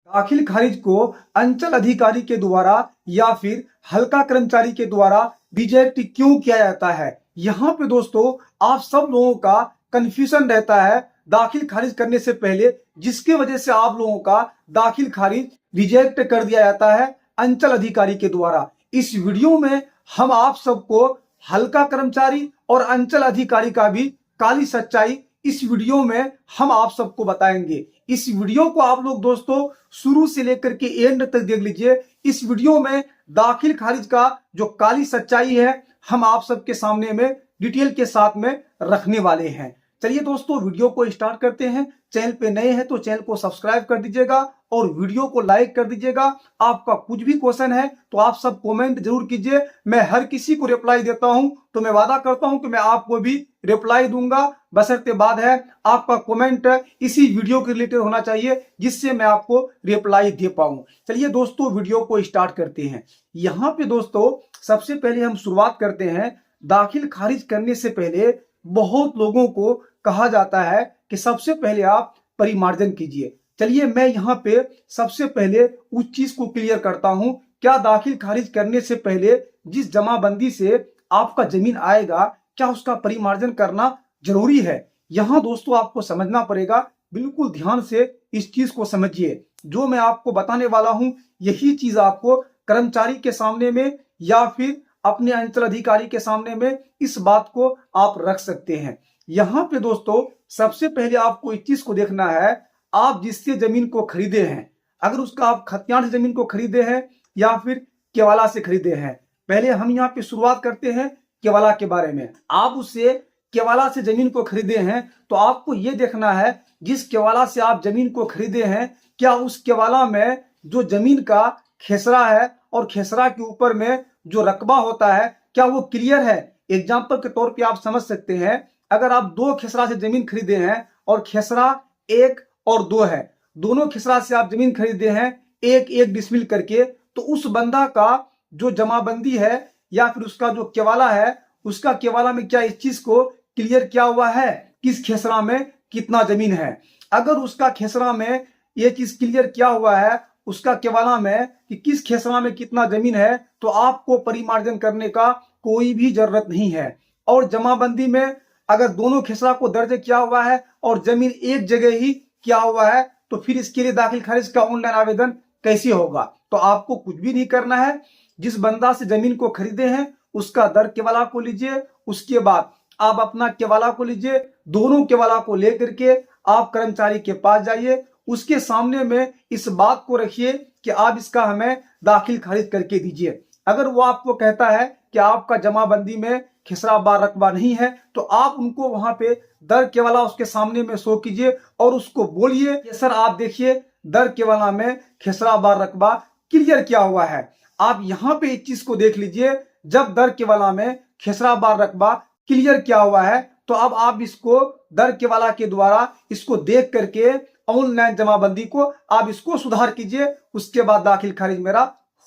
दाखिल खारिज को अंचल अधिकारी के द्वारा या फिर हल्का कर्मचारी के द्वारा रिजेक्ट क्यों किया जाता है। यहाँ पे दोस्तों आप सब लोगों का कंफ्यूजन रहता है दाखिल खारिज करने से पहले, जिसकी वजह से आप लोगों का दाखिल खारिज रिजेक्ट कर दिया जाता है अंचल अधिकारी के द्वारा। इस वीडियो में हम आप सबको हल्का कर्मचारी और अंचल अधिकारी का भी काली सच्चाई इस वीडियो में हम आप सबको बताएंगे। इस वीडियो को आप लोग दोस्तों शुरू से लेकर के एंड तक देख लीजिए। इस वीडियो में दाखिल खारिज का जो काली सच्चाई है हम आप सबके सामने में डिटेल के साथ में रखने वाले हैं। चलिए दोस्तों वीडियो को स्टार्ट करते हैं। चैनल पे नए हैं तो चैनल को सब्सक्राइब कर दीजिएगा और वीडियो को लाइक कर दीजिएगा। आपका कुछ भी क्वेश्चन है तो आप सब कमेंट जरूर कीजिए, मैं हर किसी को रिप्लाई देता हूं। तो मैं वादा करता हूं कि मैं आपको भी रिप्लाई दूंगा, बशर्ते बात है आपका कमेंट इसी वीडियो के रिलेटेड होना चाहिए जिससे मैं आपको रिप्लाई दे पाऊं। चलिए दोस्तों वीडियो को स्टार्ट करते हैं। यहाँ पे दोस्तों सबसे पहले हम शुरुआत करते हैं। दाखिल खारिज करने से पहले बहुत लोगों को कहा जाता है कि सबसे पहले आप परिमार्जन कीजिए। चलिए मैं यहाँ पे सबसे पहले उस चीज को क्लियर करता हूं, क्या दाखिल खारिज करने से पहले जिस जमाबंदी से आपका जमीन आएगा क्या उसका परिमार्जन करना जरूरी है। यहाँ दोस्तों आपको समझना पड़ेगा, बिल्कुल ध्यान से इस चीज को समझिए। जो मैं आपको बताने वाला हूं यही चीज आपको कर्मचारी के सामने में या फिर अपने अंचल अधिकारी के सामने में इस बात को आप रख सकते हैं। यहाँ पे दोस्तों सबसे पहले आपको इस चीज को देखना है, आप जिससे जमीन को खरीदे हैं, अगर उसका आप खतियान से जमीन को खरीदे हैं या फिर केवाला से खरीदे हैं। पहले हम यहाँ पे शुरुआत करते हैं केवाला के बारे में। आप उससे केवाला से जमीन को खरीदे हैं तो आपको ये देखना है जिस केवाला से आप जमीन को खरीदे हैं क्या उस केवाला में जो जमीन का खेसरा है और खेसरा के ऊपर में जो रकबा होता है क्या वो क्लियर है। एग्जाम्पल के तौर पे आप समझ सकते हैं, अगर आप 2 खेसरा से जमीन खरीदे हैं और खेसरा 1 और 2 है, दोनों खेसरा से आप जमीन खरीदे हैं 1-1 डिसमिल करके, तो उस बंदा का जो जमाबंदी है या फिर उसका जो केवाला है, उसका केवाला में क्या इस चीज को क्लियर किया हुआ है किस खेसरा में कितना जमीन है। अगर उसका खेसरा में ये चीज क्लियर किया हुआ है उसका केवाला में कि किस खेसरा में कितना जमीन है, तो आपको परिमार्जन करने का कोई भी जरूरत नहीं है। और जमाबंदी में अगर दोनों खेसरा को दर्ज किया हुआ है और जमीन एक जगह ही किया हुआ है तो फिर इसके लिए दाखिल खारिज का ऑनलाइन आवेदन कैसे होगा। तो आपको कुछ भी नहीं करना है, जिस बंदा से जमीन को खरीदे हैं उसका दर केवाला को लीजिए, उसके बाद आप अपना केवाला को लीजिए, दोनों केवाला को लेकर के आप कर्मचारी के पास जाइए, उसके सामने में इस बात को रखिए कि आप इसका हमें दाखिल खारिज करके दीजिए। अगर वो आपको कहता है कि आपका जमाबंदी में खेसरा बार रकबा नहीं है तो आप उनको वहां पे दर केवाला उसके सामने में शो कीजिए और उसको बोलिए कि सर आप देखिए दर केवाला में खेसरा बार रकबा क्लियर किया हुआ है। आप यहाँ पे इस चीज को देख लीजिए, जब दर केवाला में खेसरा बार रकबा क्लियर किया हुआ है तो अब आप इसको दर केवाला के द्वारा इसको देख करके ऑनलाइन जमाबंदी को आप इसको सुधार कीजिए, उसके बाद दाखिल खारिज मेरा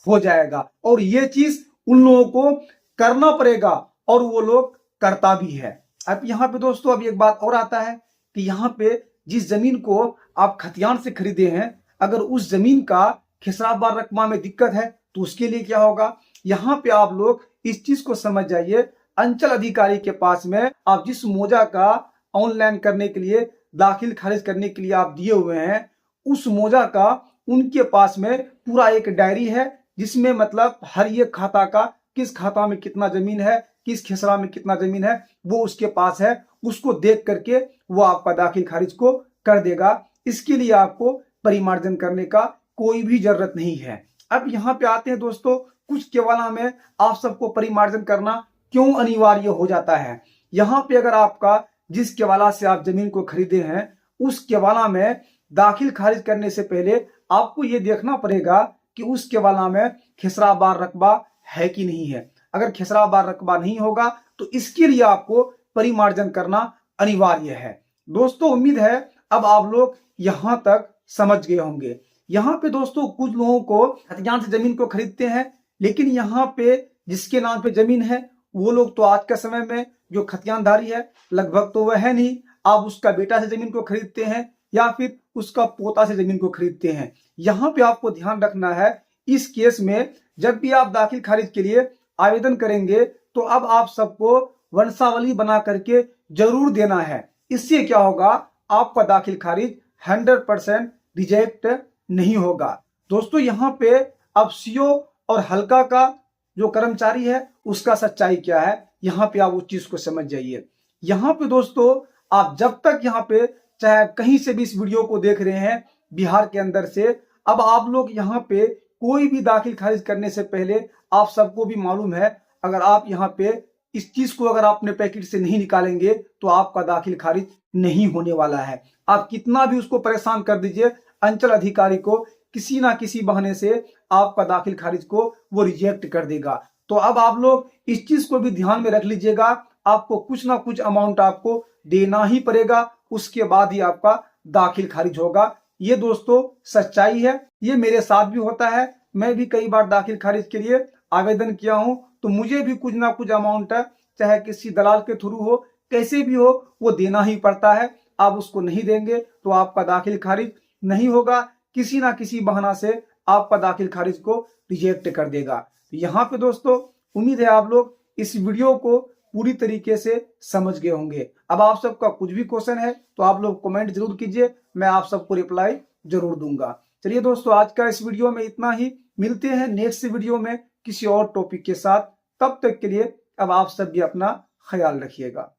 हो जाएगा। और ये चीज उन लोगों को करना पड़ेगा और वो लोग करता भी है। अब यहाँ पे दोस्तों अभी एक बात और आता है कि यहाँ पे जिस जमीन को आप खतियान से खरीदे हैं, अगर उस जमीन का खेसरा बार रकबा में दिक्कत है तो उसके लिए क्या होगा। यहाँ पे आप लोग इस चीज को समझ जाइए, अंचल अधिकारी के पास में आप जिस मोजा का ऑनलाइन करने के लिए दाखिल खारिज करने के लिए आप दिए हुए हैं, उस मोजा का उनके पास में पूरा एक डायरी है जिसमें मतलब हर एक खाता का किस खाता में कितना जमीन है, किस खेसरा में कितना जमीन है वो उसके पास है। उसको देख करके वो आपका दाखिल खारिज को कर देगा। इसके लिए आपको परिमार्जन करने का कोई भी जरूरत नहीं है। अब यहाँ पे आते हैं दोस्तों, कुछ केवाला में आप सबको परिमार्जन करना क्यों अनिवार्य हो जाता है। यहाँ पे अगर आपका जिस केवाला से आप जमीन को खरीदे हैं उस केवाला में दाखिल खारिज करने से पहले आपको ये देखना पड़ेगा कि उस केवाला में खेसरा बार रकबा है कि नहीं है। अगर खेसरा बार रकबा नहीं होगा तो इसके लिए आपको परिमार्जन करना अनिवार्य है। दोस्तों उम्मीद है अब आप लोग यहाँ तक समझ गए होंगे। यहाँ पे दोस्तों कुछ लोगों को खतियान से जमीन को खरीदते हैं, लेकिन यहाँ पे जिसके नाम पे जमीन है वो लोग तो आज के समय में जो खतियानदारी है लगभग तो वह है नहीं। आप उसका बेटा से जमीन को खरीदते हैं या फिर उसका पोता से जमीन को खरीदते हैं। यहाँ पे आपको ध्यान रखना है, इस केस में जब भी आप दाखिल खारिज के लिए आवेदन करेंगे तो अब आप सबको वंशावली बना करके जरूर देना है। इससे क्या होगा, आपका दाखिल खारिज 100% रिजेक्ट नहीं होगा। दोस्तों यहाँ पे अब सीओ और हल्का का जो कर्मचारी है उसका सच्चाई क्या है, यहाँ पे आप उस चीज को समझ जाइए। यहाँ पे दोस्तों आप जब तक यहाँ पे चाहे कहीं से भी इस वीडियो को देख रहे हैं बिहार के अंदर से, अब आप लोग यहाँ पे कोई भी दाखिल खारिज करने से पहले आप सबको भी मालूम है, अगर आप यहाँ पे इस चीज को अगर आप अपने पैकेट से नहीं निकालेंगे तो आपका दाखिल खारिज नहीं होने वाला है। आप कितना भी उसको परेशान कर दीजिए, अंचल अधिकारी को किसी ना किसी बहाने से आपका दाखिल खारिज को वो रिजेक्ट कर देगा। तो अब आप लोग इस चीज को भी ध्यान में रख लीजिएगा, आपको कुछ ना कुछ अमाउंट आपको देना ही पड़ेगा, उसके बाद ही आपका दाखिल खारिज होगा। ये दोस्तों सच्चाई है, ये मेरे साथ भी होता है। मैं भी कई बार दाखिल खारिज के लिए आवेदन किया हूं, तो मुझे भी कुछ ना कुछ अमाउंट है, चाहे किसी दलाल के थ्रू हो, कैसे भी हो, वो देना ही पड़ता है। आप उसको नहीं देंगे तो आपका दाखिल खारिज नहीं होगा, किसी ना किसी बहाना से आपका दाखिल खारिज को रिजेक्ट कर देगा। यहाँ पे दोस्तों उम्मीद है आप लोग इस वीडियो को पूरी तरीके से समझ गए होंगे। अब आप सबका कुछ भी क्वेश्चन है तो आप लोग कमेंट जरूर कीजिए, मैं आप सबको रिप्लाई जरूर दूंगा। चलिए दोस्तों आज का इस वीडियो में इतना ही, मिलते हैं नेक्स्ट वीडियो में किसी और टॉपिक के साथ। तब तक के लिए अब आप सब भी अपना ख्याल रखिएगा।